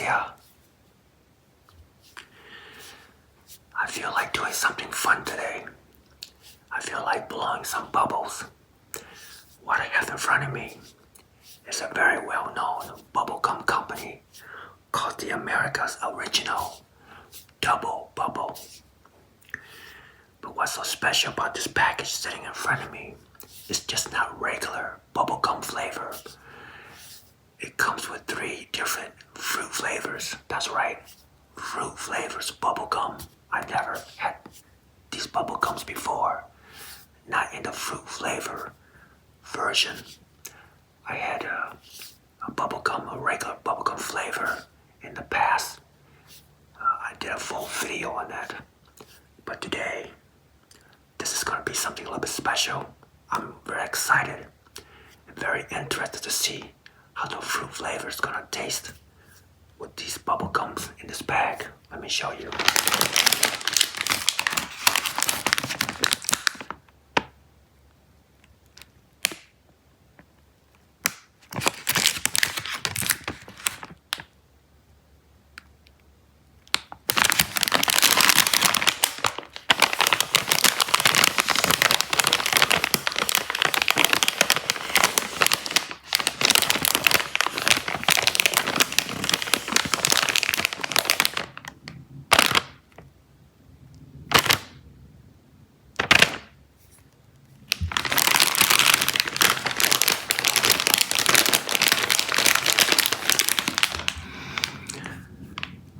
synesthesia. I feel like doing something fun today. I feel like blowing some bubbles. What I have in front of me is a very well-known bubblegum company called the America's Original Double Bubble. But what's so special about this package sitting in front of me is just not regular bubblegum flavor. It comes with 3 different fruit flavors. That's right, fruit flavors bubblegum. I've never had these bubblegums before, not in the fruit flavor version. I had a regular bubblegum flavor in the past. I did a full video on that. But today, this is going to be something a little bit special. I'm very excited and very interested to see how the fruit flavor is going to taste with these bubblegums in this bag. Let me show you.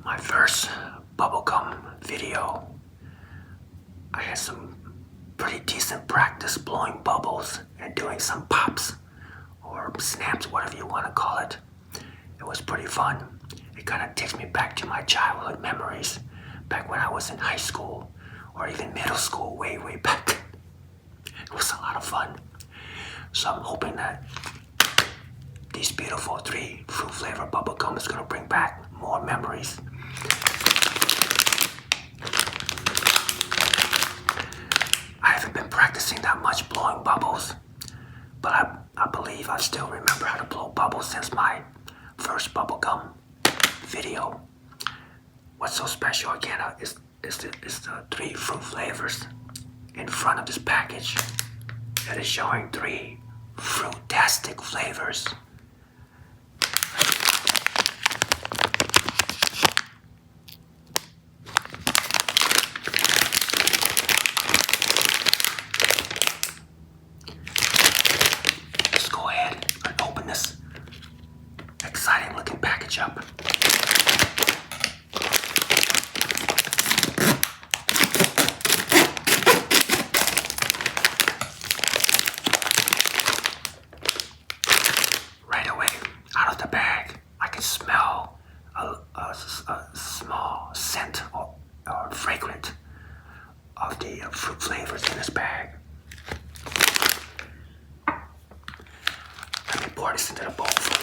My first bubblegum video, I had some pretty decent practice blowing bubbles and doing some pops or snaps, whatever you want to call it. It was pretty fun. It kind of takes me back to my childhood memories, back when I was in high school or even middle school, way back. It was a lot of fun. So I'm hoping that these beautiful 3 fruit flavor bubblegum is going to bring back more memories. I haven't been practicing that much blowing bubbles, but I believe I still remember how to blow bubbles since my first bubblegum video. What's so special again is the 3 fruit flavors in front of this package that is showing 3 fruitastic flavors. Exciting looking package up. Right away, out of the bag, I can smell a small scent or fragrance of the fruit flavors in this bag. Let me pour this into the bowl for you.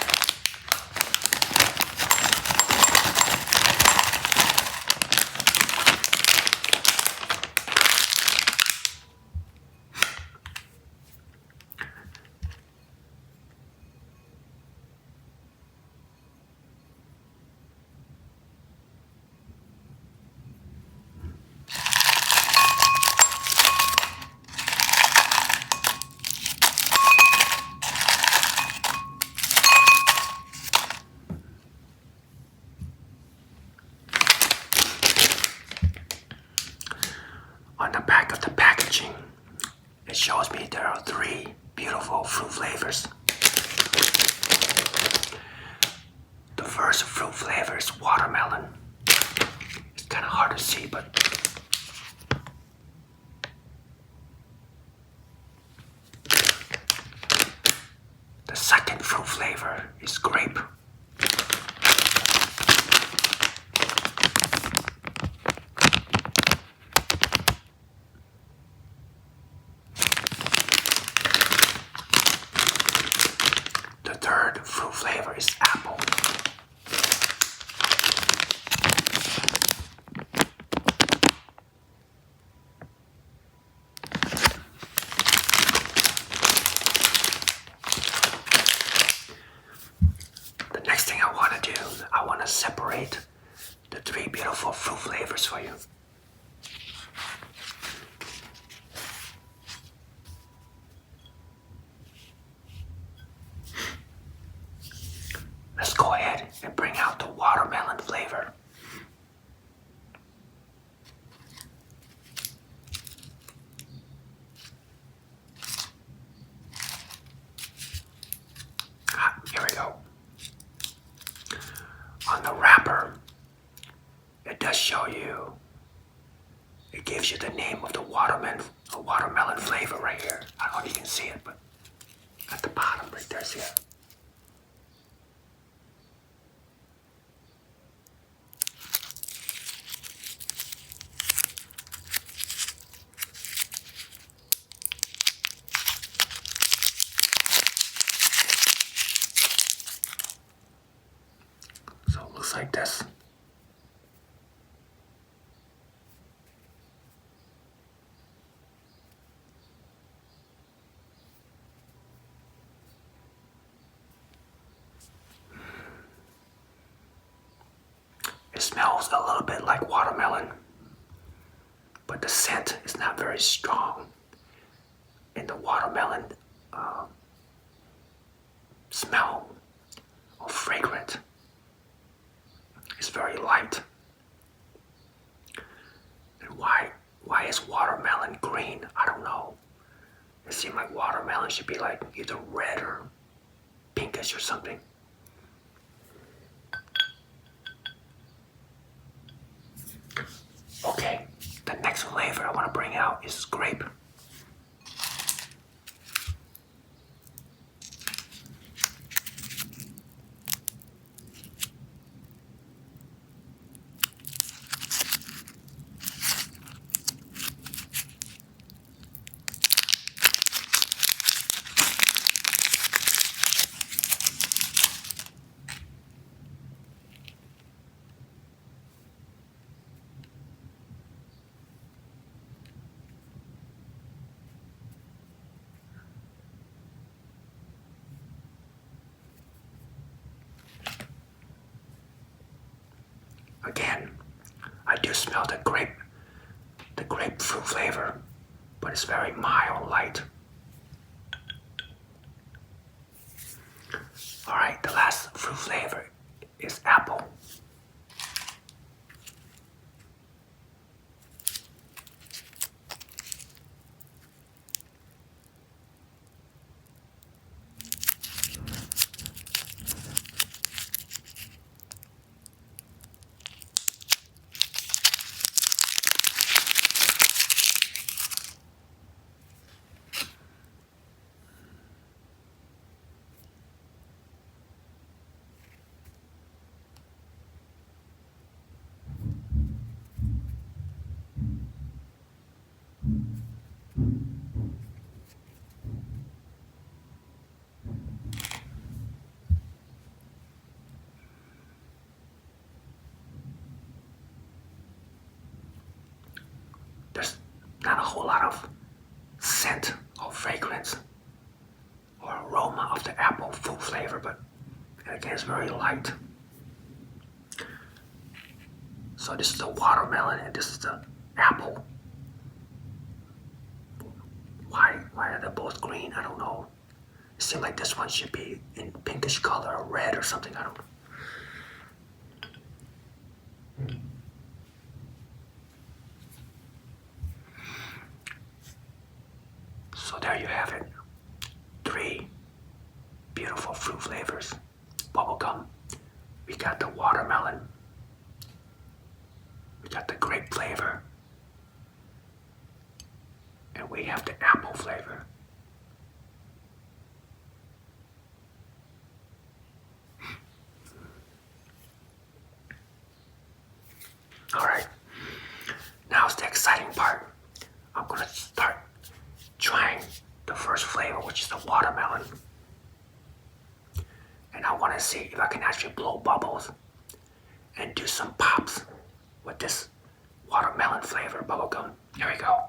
On the back of the packaging, it shows me there are 3 beautiful fruit flavors. The first fruit flavor is watermelon. It's kind of hard to see, but the second fruit flavor is grape. The third fruit flavor is apple. I want to separate the three beautiful fruit flavors for you. Let's go ahead and bring out the watermelon flavor. Here we go. On the wrapper, it does show you, it gives you the name of the watermelon flavor right here. I don't know if you can see it, but at the bottom right there, see it? So it looks like this. It smells a little bit like watermelon, but the scent is not very strong. And the watermelon smell or fragrant is very light. And why is watermelon green? I don't know. It seems like watermelon should be like either red or pinkish or something. Okay, the next flavor I want to bring out is grape. Again, I do smell the grapefruit flavor, but it's very mild, light. Alright, the last fruit flavor is apple. There's not a whole lot of scent or fragrance or aroma of the apple fruit flavor, but again, it's very light. So this is the watermelon and this is the apple. Why are they both green? I don't know. It seems like this one should be in pinkish color or red or something. I don't know. So there you have it. 3 beautiful fruit flavors. Bubblegum. We got the watermelon. We got the grape flavor. And we have the apple flavor. Alright. Now's the exciting part. I'm gonna start trying the first flavor, which is the watermelon. And I want to see if I can actually blow bubbles and do some pops with this watermelon flavor bubblegum. Here we go.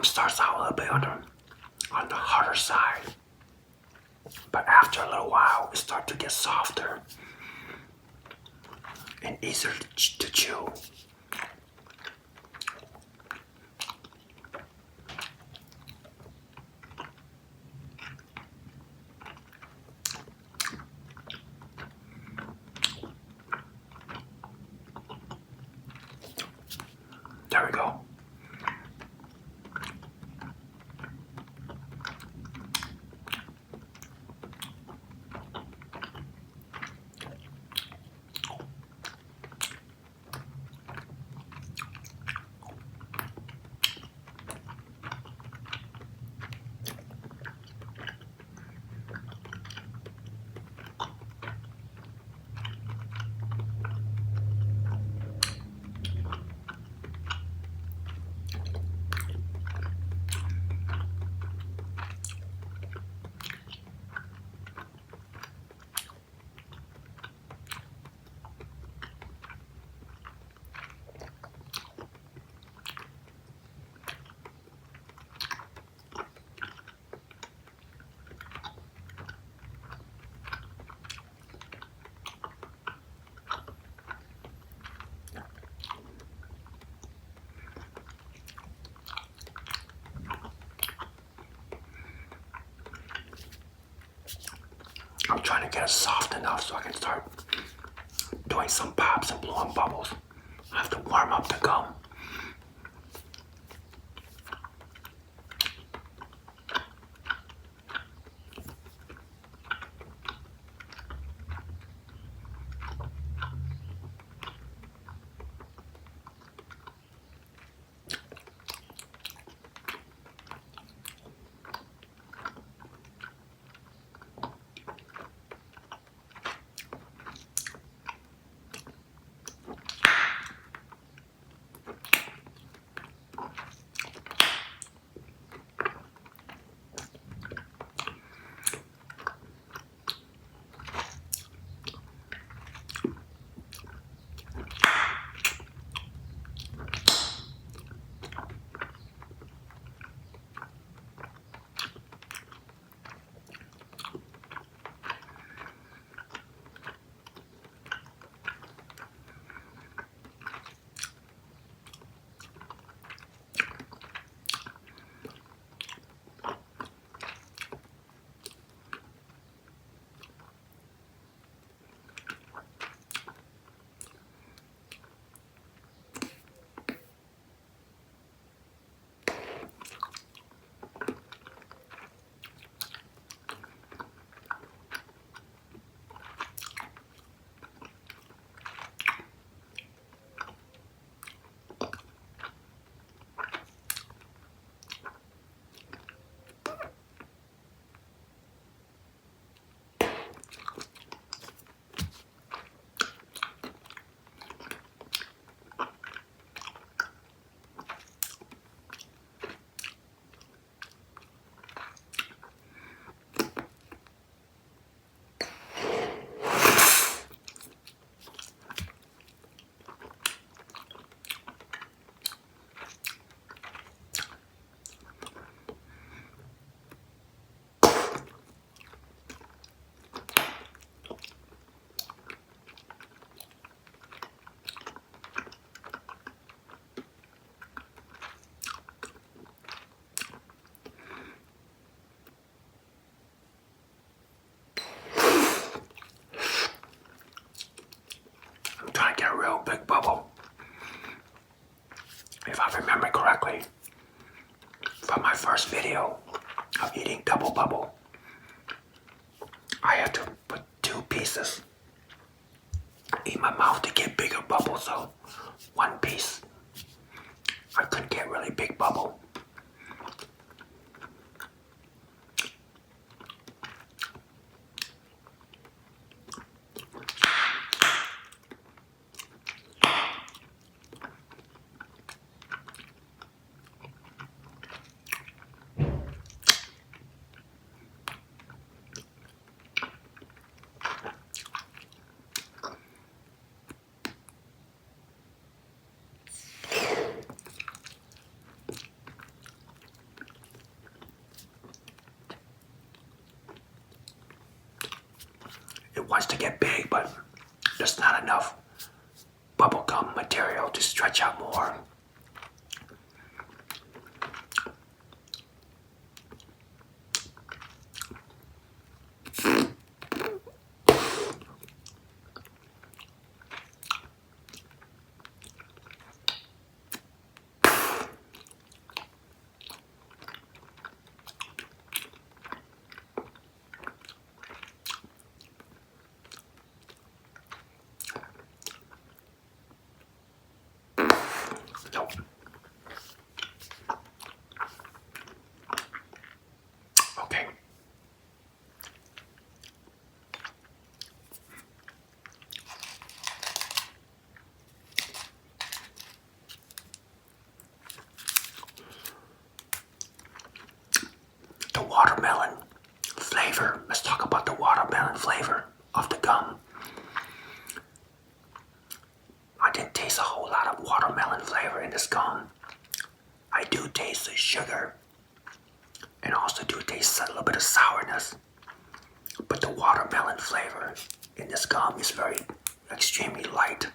starts out a little bit on the harder side, but after a little while, it starts to get softer and easier to chew. There we go. I'm trying to get it soft enough so I can start doing some pops and blowing bubbles. I have to warm up the gum. Trying to get a real big bubble. If I remember correctly, from my first video of eating double bubble, I had to put 2 pieces in my mouth to get bigger bubbles, so 1 piece, I couldn't get really big bubble. wants to get big, but there's not enough bubblegum material to stretch out more. Nope. Okay. The watermelon flavor. Let's talk about the watermelon flavor of the gum. I didn't taste a whole lot of watermelon flavor in this gum. I do taste the sugar and also do taste a little bit of sourness. But the watermelon flavor in this gum is very extremely light.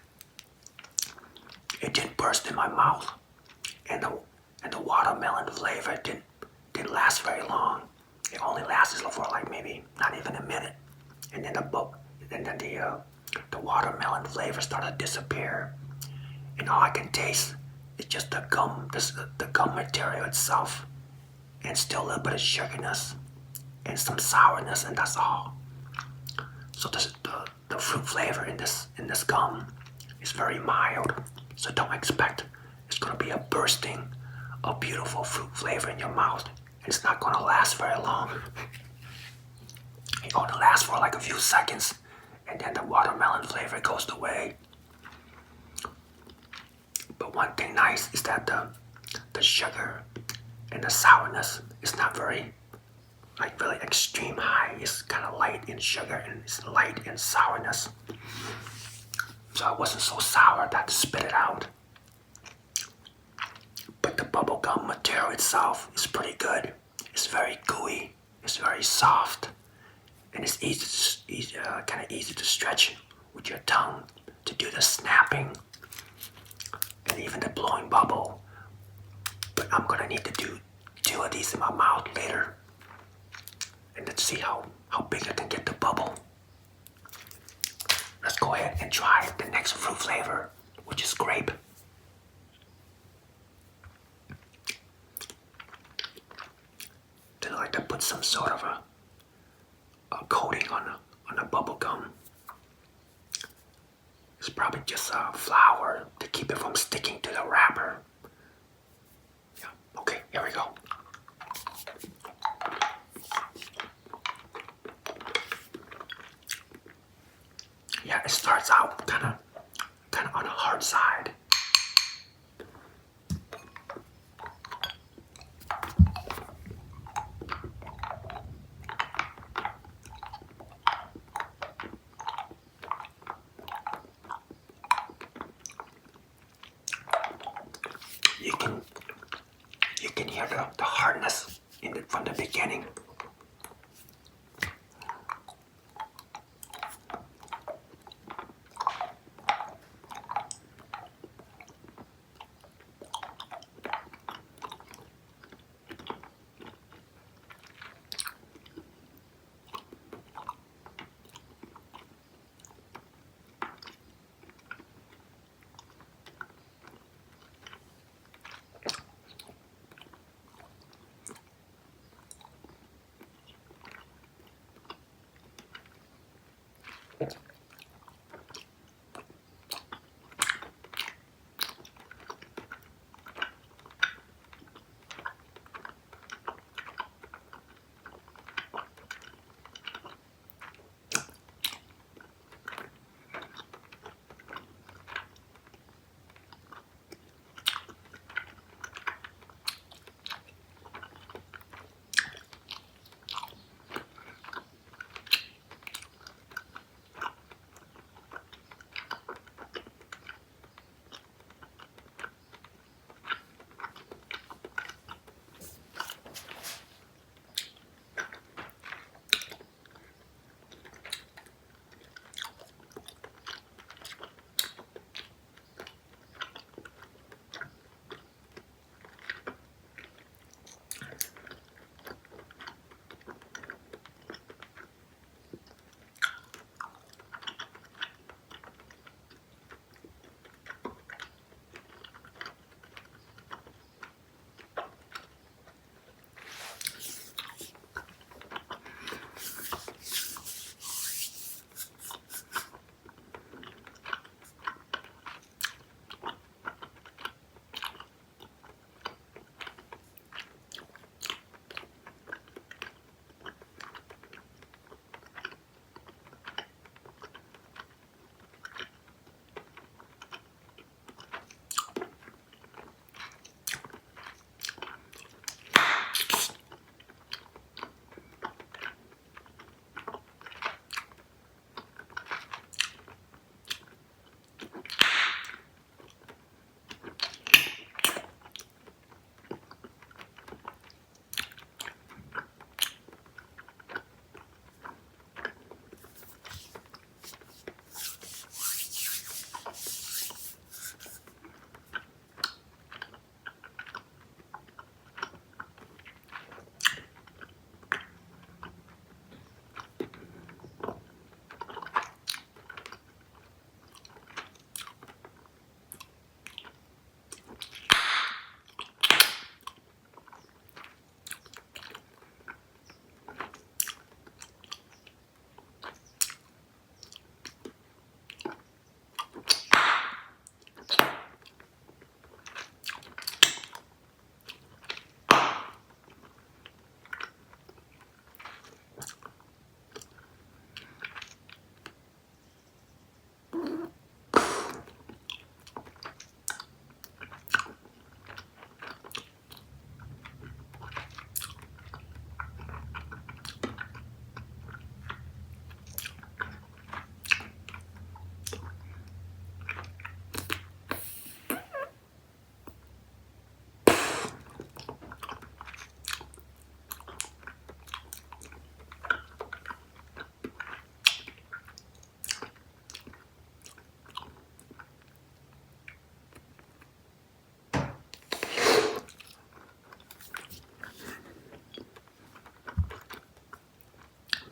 It didn't burst in my mouth, and the watermelon flavor didn't last very long. It only lasted for like maybe not even a minute, and then the watermelon flavor started to disappear, and all I can taste is just the gum, the gum material itself, and still a little bit of sugarness and some sourness, and that's all. So the fruit flavor in this gum is very mild. So don't expect it's gonna be a bursting of beautiful fruit flavor in your mouth. And it's not gonna last very long. It's gonna last for like a few seconds, and then the watermelon flavor goes away. But one thing nice is that the sugar and the sourness is not very like really extreme high. It's kind of light in sugar and it's light in sourness. So it wasn't so sour that I had to spit it out. But the bubblegum material itself is pretty good. It's very gooey. It's very soft, and it's kind of easy to stretch with your tongue to do the snapping and even the blowing bubble. But I'm gonna need to do 2 of these in my mouth later, and let's see how big I can get the bubble. Let's go ahead and try the next fruit flavor, which is grape. They like to put some sort of a coating on the bubble gum. It's probably just a flour to keep it from sticking to the wrapper. Yeah, okay, here we go. Yeah, it starts out kind of on the hard side. You can hear the hardness from the beginning.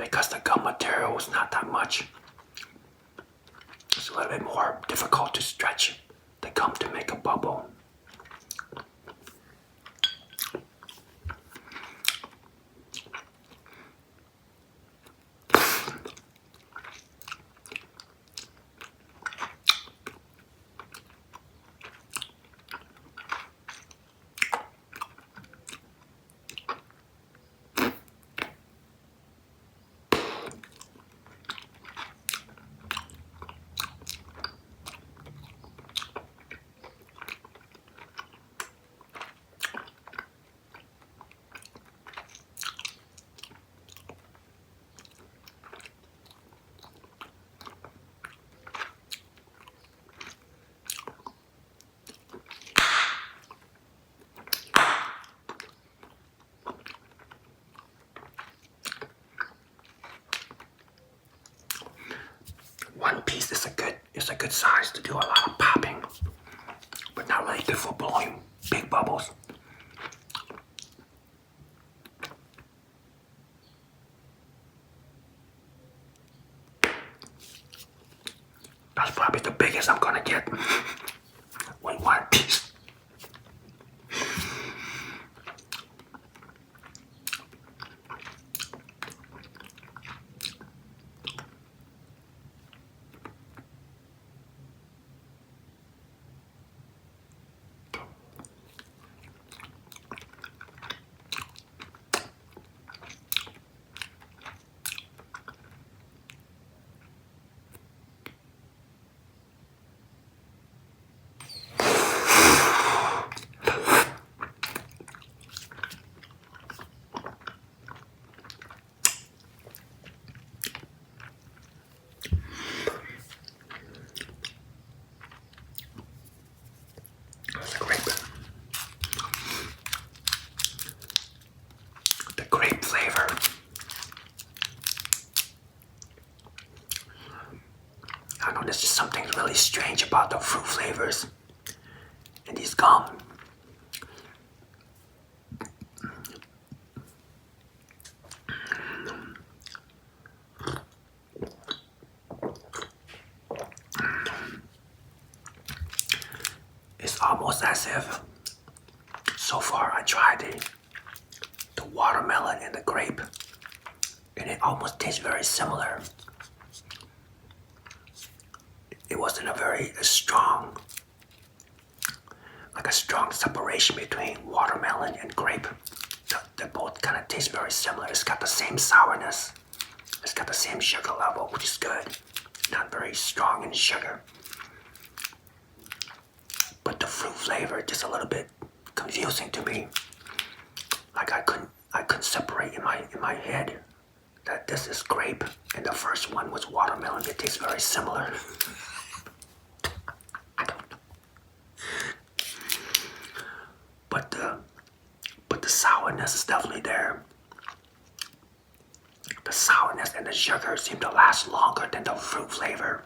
because the gum material is not that much. It's a little bit more difficult to stretch the gum to make a bubble. One piece is a good size to do a lot of popping, but not really good for blowing big bubbles. That's probably the biggest I'm gonna get with one piece. The grape flavor. I know there's just something really strange about the fruit flavors in these gum. It's almost as if so far I tried the watermelon and the grape, and it almost tastes very similar. It wasn't a very strong, like a strong separation between watermelon and grape. They both kind of taste very similar. It's got the same sourness. It's got the same sugar level, which is good. Not very strong in sugar. But the fruit flavor just a little bit confusing to me. Like I couldn't separate in my head that this is grape and the first one was watermelon. It tastes very similar. I don't know. But the sourness is definitely there. The sourness and the sugar seem to last longer than the fruit flavor.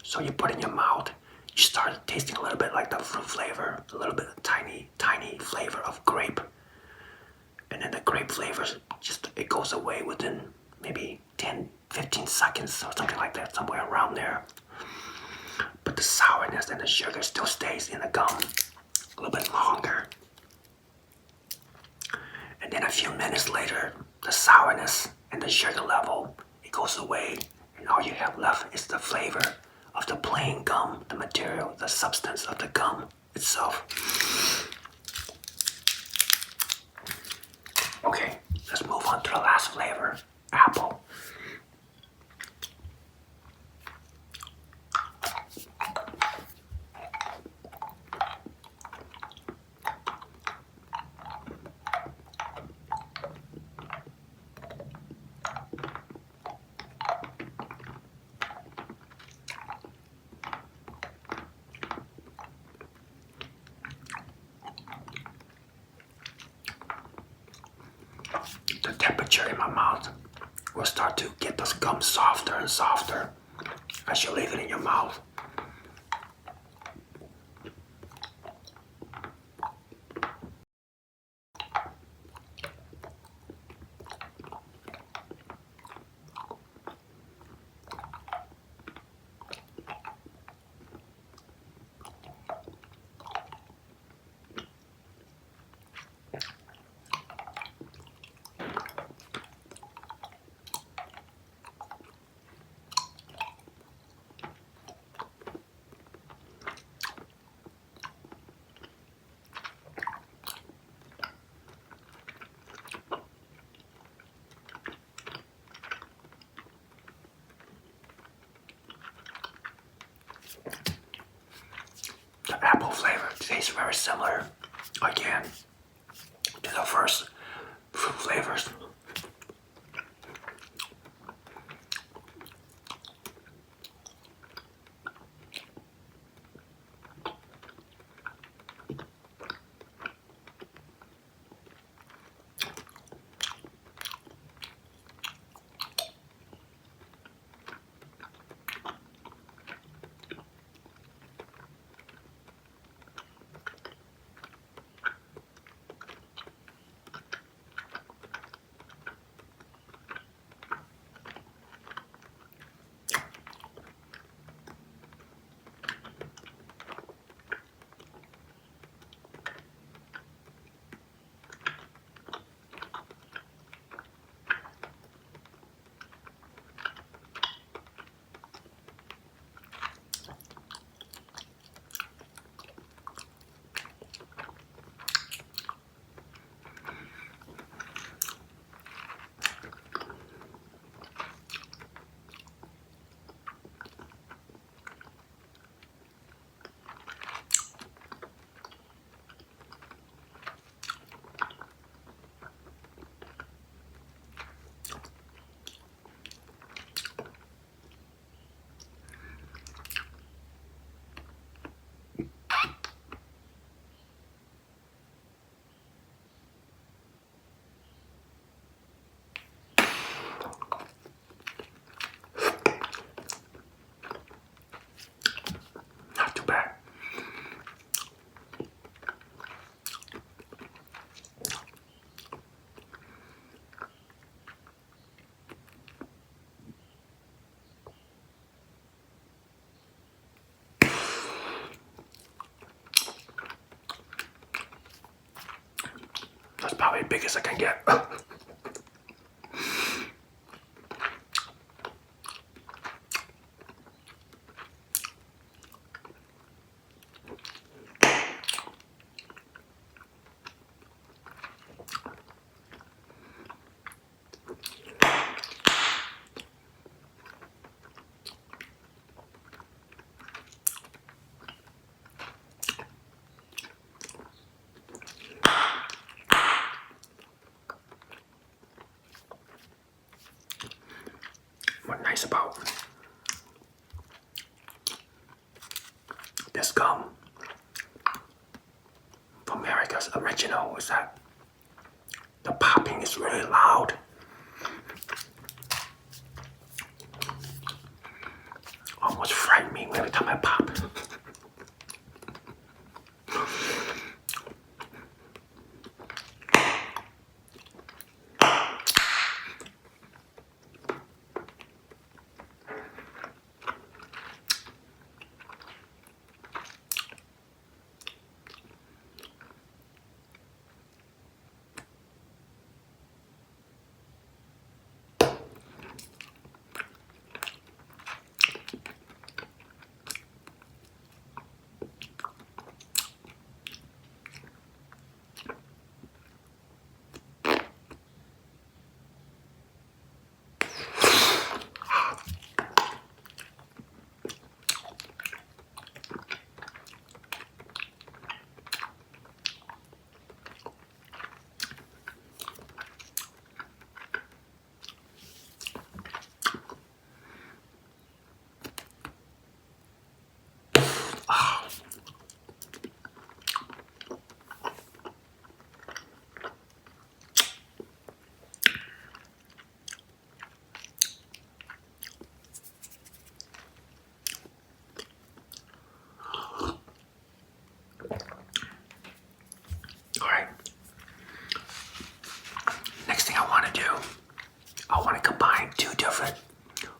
So you put it in your mouth, you start tasting a little bit like the fruit flavor, a little bit of tiny flavor of grape. And then the grape flavor, it goes away within maybe 10, 15 seconds or something like that, somewhere around there. But the sourness and the sugar still stays in the gum a little bit longer. And then a few minutes later, the sourness and the sugar level, it goes away. And all you have left is the flavor of the plain gum, the material, the substance of the gum itself. Okay, let's move on to the last flavor, apple. The temperature in my mouth will start to get this gum softer and softer as you leave it in your mouth. apple flavor. It tastes very similar, again, to the first fruit flavors. Not too bad. That's probably the biggest I can get. What's nice about this gum from America's Original is that the popping is really loud. Almost frightened me every time I pop. Alright. Next thing I want to do, I want to combine two different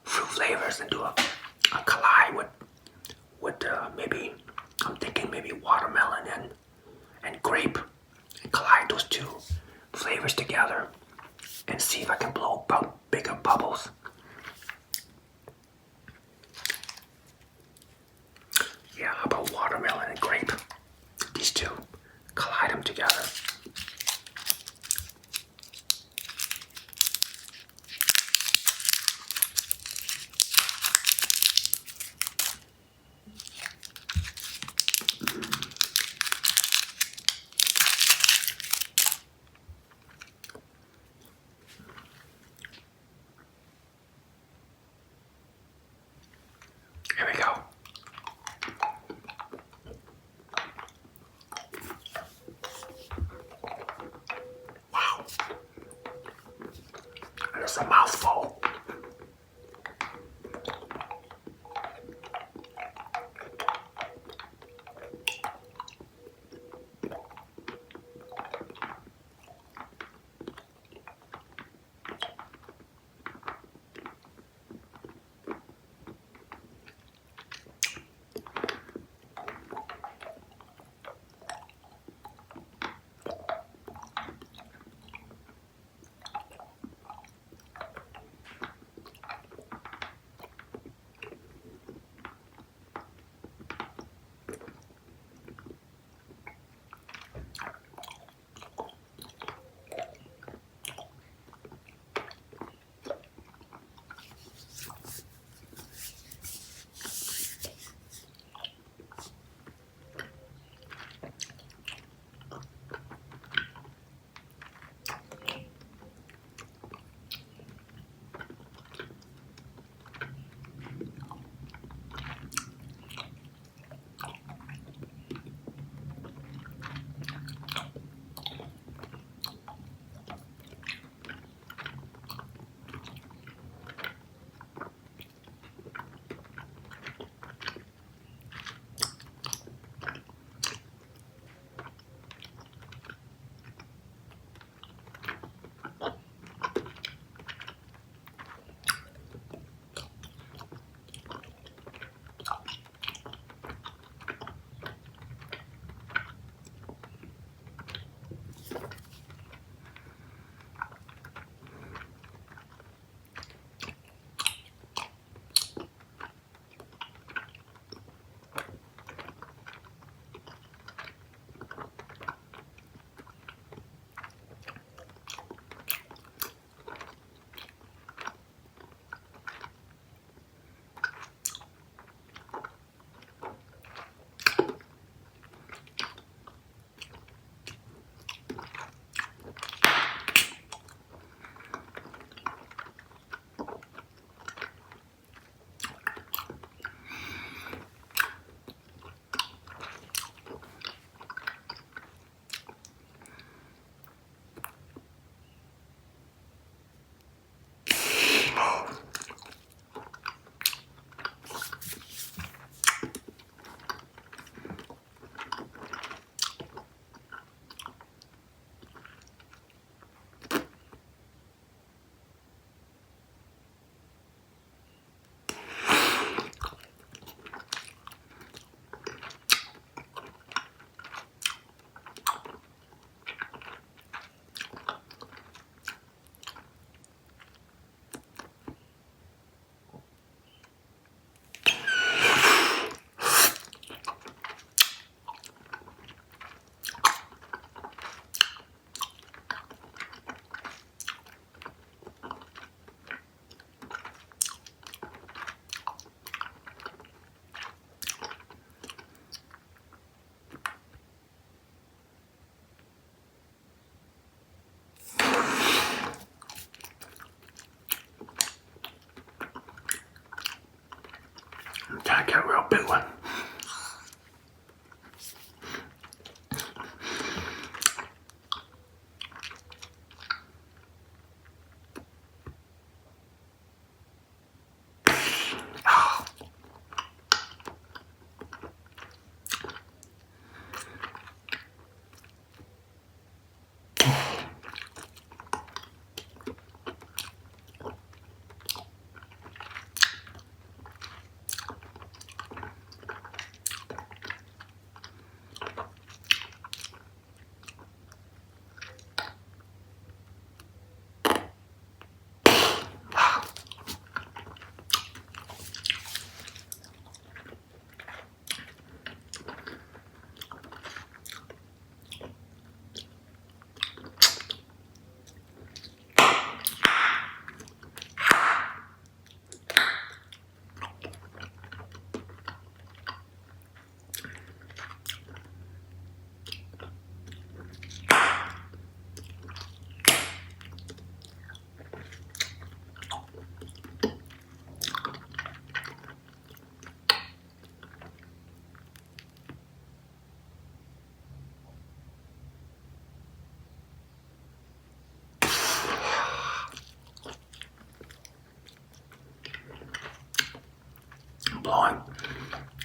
fruit flavors and do a collide with maybe, I'm thinking maybe watermelon and grape, and collide those two flavors together and see if I can blow bigger bubbles. Yeah, how about watermelon and grape? These two, collide them together. get a real big one.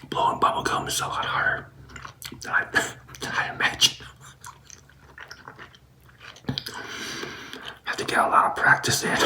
Blowing bubble gum is a lot harder than I imagine. Have to get a lot of practice in.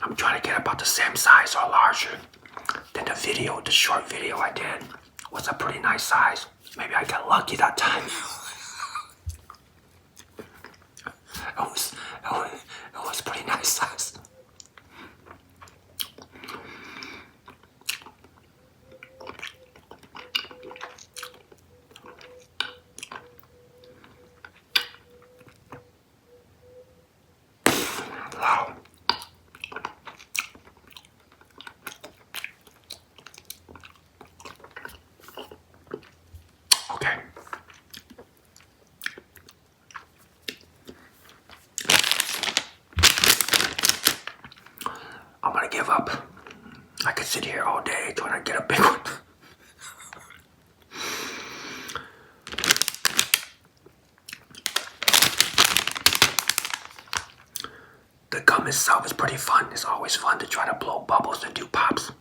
I'm trying to get about the same size or larger than the short video I did was a pretty nice size. Maybe I got lucky that time. It was pretty nice size. Wow. Okay. I'm gonna give up. I could sit here all day trying to get a big one. The gum itself is pretty fun. It's always fun to try to blow bubbles and do pops.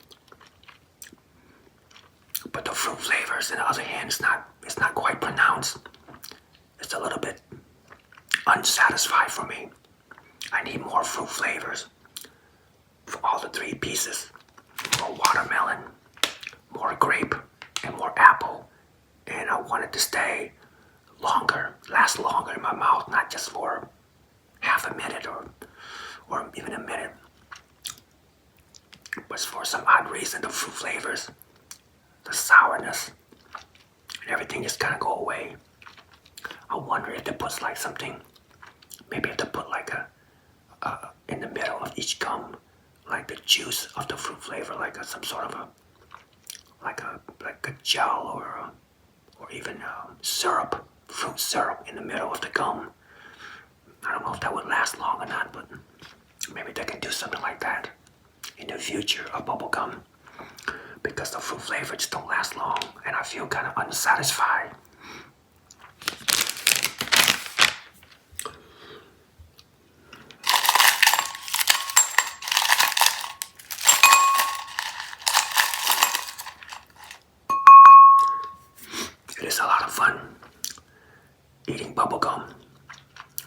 But the fruit flavors, on the other hand, it's not quite pronounced. It's a little bit unsatisfied for me. I need more fruit flavors for all the three pieces. More watermelon, more grape, and more apple. And I want it to stay longer, last longer in my mouth, not just for half a minute or even a minute. But for some odd reason, the fruit flavors, the sourness, and everything just kind of go away. I wonder if they put like something, maybe if they put like in the middle of each gum, like the juice of the fruit flavor, like some sort of like a gel or even syrup, fruit syrup in the middle of the gum. I don't know if that would last long or not, but maybe they can do something like that in the future of bubble gum, because the fruit flavor just don't last long, and I feel kind of unsatisfied. It is a lot of fun eating bubble gum,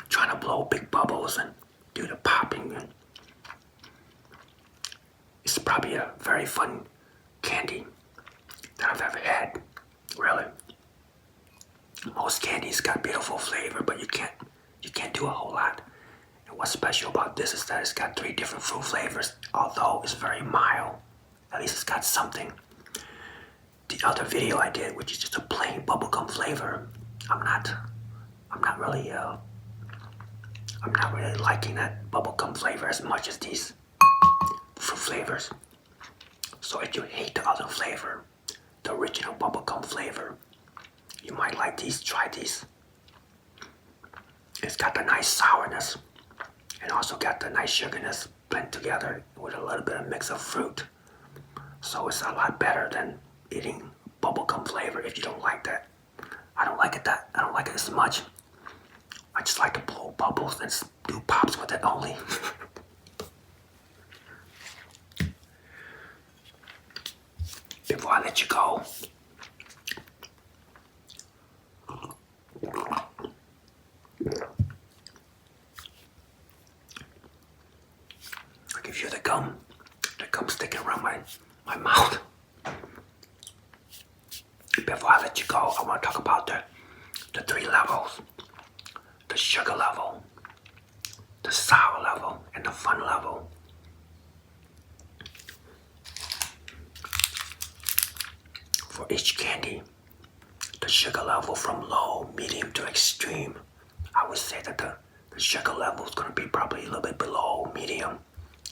trying to blow big bubbles and do the popping, and it's probably a very fun candy that I've ever had, really. Most candies got beautiful flavor, but you can't do a whole lot. And what's special about this is that it's got 3 different fruit flavors, although it's very mild. At least it's got something. The other video I did, which is just a plain bubblegum flavor, I'm not really liking that bubblegum flavor as much as these fruit flavors. So if you hate the other flavor, the original bubblegum flavor, you might like these. Try these. It's got the nice sourness and also got the nice sugarness blend together with a little bit of mix of fruit. So it's a lot better than eating bubblegum flavor if you don't like that. I don't like it as much. I just like to blow bubbles and do pops with it only. Before I let you go, I give you the gum sticking around my mouth. Before I let you go, I want to talk about the 3 levels: the sugar level, the sour level, and the fun level. For each candy, the sugar level from low, medium to extreme, I would say that the sugar level is going to be probably a little bit below medium.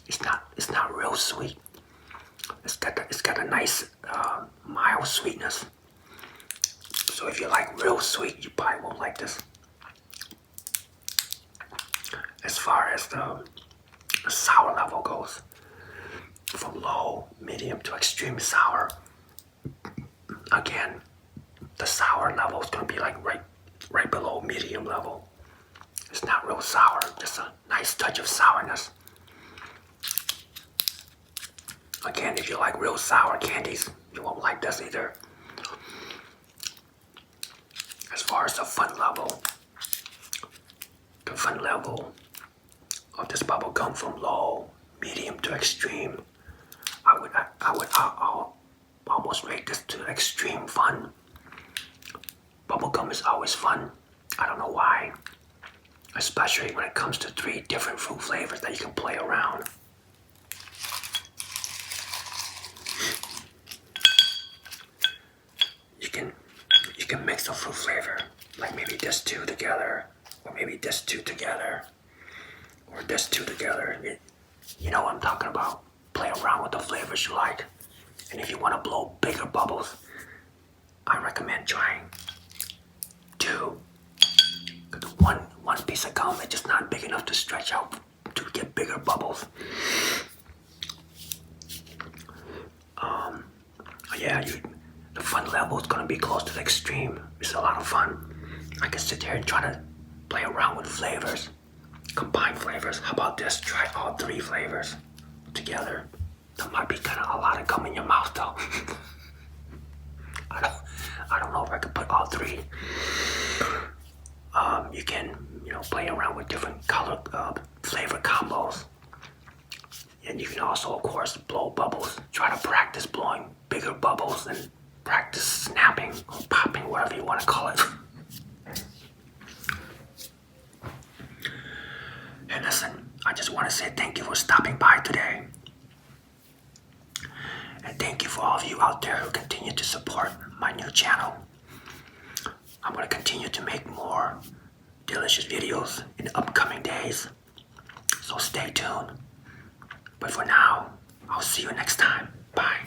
It's not real sweet. It's got a nice mild sweetness. So if you like real sweet, you probably won't like this. As far as the sour level goes, from low, medium to extreme sour, again, the sour level is going to be like right below medium level. It's not real sour, just a nice touch of sourness. Again, if you like real sour candies, you won't like this either. As far as the fun level of this bubble gum from low, medium to extreme, I would almost rate this to extreme fun. Bubblegum is always fun. I don't know why. Especially when it comes to 3 different fruit flavors that you can play around. You can mix the fruit flavor, like maybe this 2 together, or maybe this 2 together, or this 2 together. You know what I'm talking about. Play around with the flavors you like. And if you want to blow bigger bubbles, I recommend trying 2. Because one piece of gum is just not big enough to stretch out to get bigger bubbles. Yeah, the fun level is going to be close to the extreme. It's a lot of fun. I can sit there and try to play around with flavors, combine flavors. How about this? Try all 3 flavors together. That might be kind of a lot of gum in your mouth, though. I don't know if I could put all 3. You can, play around with different color flavor combos. And you can also, of course, blow bubbles. Try to practice blowing bigger bubbles and practice snapping or popping, whatever you want to call it. And listen, I just want to say thank you for stopping by today. And thank you for all of you out there who continue to support my new channel. I'm going to continue to make more delicious videos in the upcoming days. So stay tuned. But for now, I'll see you next time. Bye.